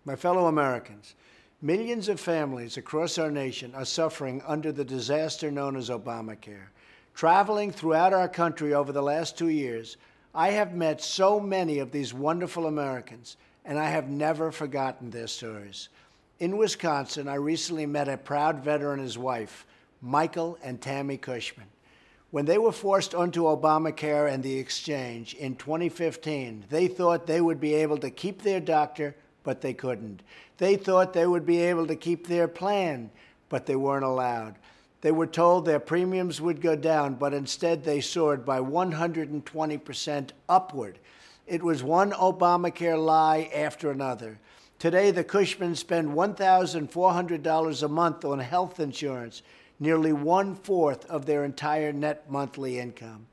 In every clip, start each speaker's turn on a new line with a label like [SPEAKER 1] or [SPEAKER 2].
[SPEAKER 1] My fellow Americans, millions of families across our nation are suffering under the disaster known as Obamacare. Traveling throughout our country over the last 2 years, I have met so many of these wonderful Americans, and I have never forgotten their stories. In Wisconsin, I recently met a proud veteran and his wife, Michael and Tammy Cushman. When they were forced onto Obamacare and the exchange in 2015, they thought they would be able to keep their doctor, but they couldn't. They thought they would be able to keep their plan, but they weren't allowed. They were told their premiums would go down, but instead they soared by 120% upward. It was one Obamacare lie after another. Today, the Cushmans spend $1,400 a month on health insurance, nearly 1/4 of their entire net monthly income.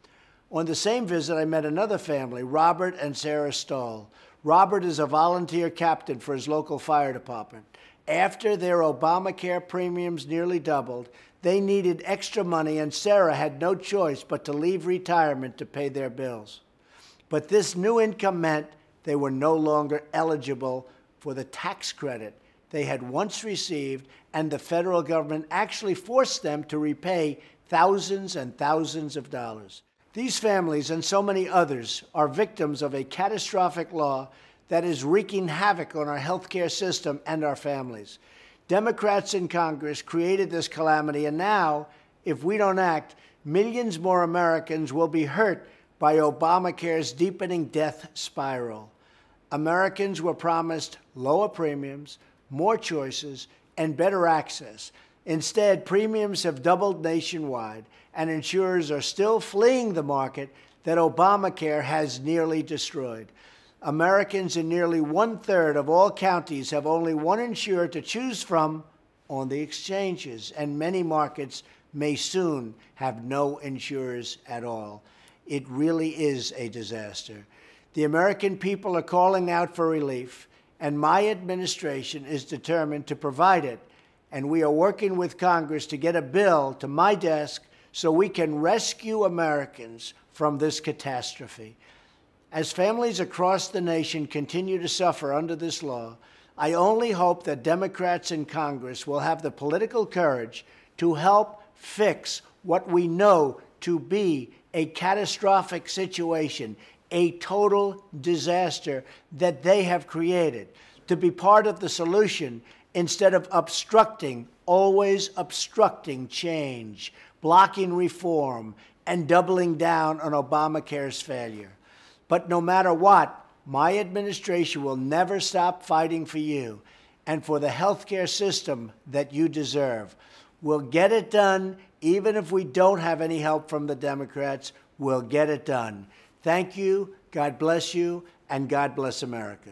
[SPEAKER 1] On the same visit, I met another family, Robert and Sarah Stahl. Robert is a volunteer captain for his local fire department. After their Obamacare premiums nearly doubled, they needed extra money, and Sarah had no choice but to leave retirement to pay their bills. But this new income meant they were no longer eligible for the tax credit they had once received, and the federal government actually forced them to repay thousands and thousands of dollars. These families and so many others are victims of a catastrophic law that is wreaking havoc on our healthcare system and our families. Democrats in Congress created this calamity, and now, if we don't act, millions more Americans will be hurt by Obamacare's deepening death spiral. Americans were promised lower premiums, more choices, and better access. Instead, premiums have doubled nationwide, and insurers are still fleeing the market that Obamacare has nearly destroyed. Americans in nearly 1/3 of all counties have only one insurer to choose from on the exchanges, and many markets may soon have no insurers at all. It really is a disaster. The American people are calling out for relief, and my administration is determined to provide it. And we are working with Congress to get a bill to my desk so we can rescue Americans from this catastrophe. As families across the nation continue to suffer under this law, I only hope that Democrats in Congress will have the political courage to help fix what we know to be a catastrophic situation, a total disaster that they have created, to be part of the solution instead of obstructing, always obstructing change, blocking reform, and doubling down on Obamacare's failure. But no matter what, my administration will never stop fighting for you and for the healthcare system that you deserve. We'll get it done, even if we don't have any help from the Democrats. We'll get it done. Thank you, God bless you, and God bless America.